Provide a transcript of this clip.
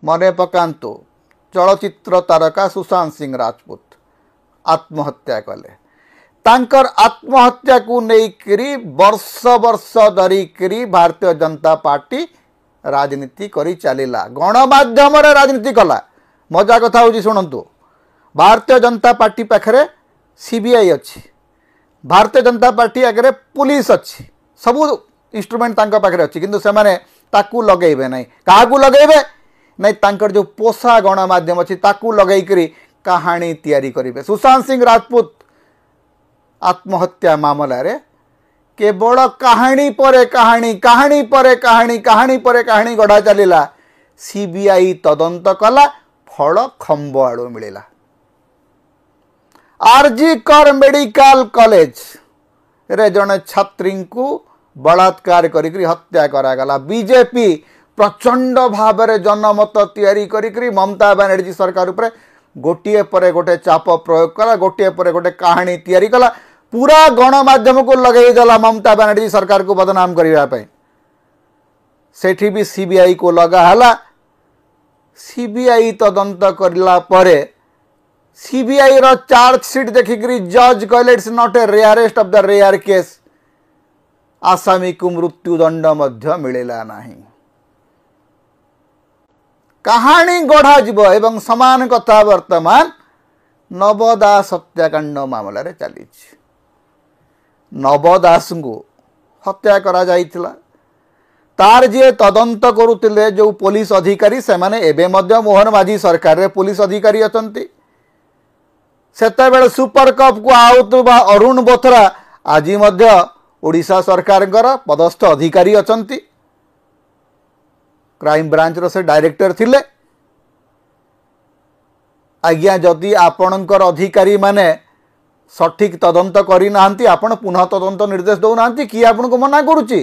मने पकांतु चलचित्र तारका सुशांत सिंह राजपूत आत्महत्या कले। तांकर आत्महत्या को लेकरी वर्ष वर्ष धरिकी भारतीय जनता पार्टी राजनीति करी चलिला, गणमाध्यम राजनीति कला। मजा कथा हूँ शुणु, भारतीय जनता पार्टी पाखरे सीबीआई अच्छी, भारतीय जनता पार्टी आगे पुलिस अच्छी, सबू इंस्ट्रूमेंट तांका पाखरे अच्छी, किंतु से माने ताकू लगेबे नहीं। काहाकू लगेबे नहीं, तांकर जो पोषा गणमाध्यम अच्छी ताकू लगेकरी कहानी तैयारी करिवे। सुशांत सिंह राजपूत आत्महत्या मामला रे केवल कहानी परे कहानी, कहानी परे कहानी, कहानी परे कहानी गढ़ा चलिला। सीबीआई तदंत कला, फल खंब आड़ू मिलिला। आरजी कर मेडिकल कॉलेज रे जने छात्री को बलात्कार करी हत्या करागला। बीजेपी प्रचंड भाव में जनमत तैयारी करी ममता बनर्जी सरकार उपरे गोटे पर गोटे चाप प्रयोग कला, गोटे पर गोटे कहानी तैयारी कला, पूरा गणमाध्यम को लगे देला ममता बनर्जी सरकार को बदनाम करने। सेठी भी सीबीआई को लगा हला। सीबीआई तदंत करला परे सीबीआई रो चार्जशीट देखिक जज कहले it's not a rarest of the rare case. आसामी को मृत्युदंड मध्य मिलेला नहीं। कहानी गढ़ा जीव एवं समान कथा वर्तमान नव दास हत्याकांड मामला रे चली। नव दास को हत्या करा जाइथिला। तार जे तदंत करुतिले जो पुलिस अधिकारी से माने एबे मध्य मोहन माझी सरकार रे पुलिस अधिकारी अछंती। सेते बेले सुपर कप को आउतबा अरुण बोथरा आज मध्य ओडिशा सरकार पदस्थ अधिकारी अछंती। क्राइम ब्रांच रो से डायरेक्टर थिले। आज्ञा जदि आपणकर अधिकारी माने सठिक तदंत करी नांती, आपण पुनः तदंत निर्देश दौ नांती, कि आपन को मना करूची?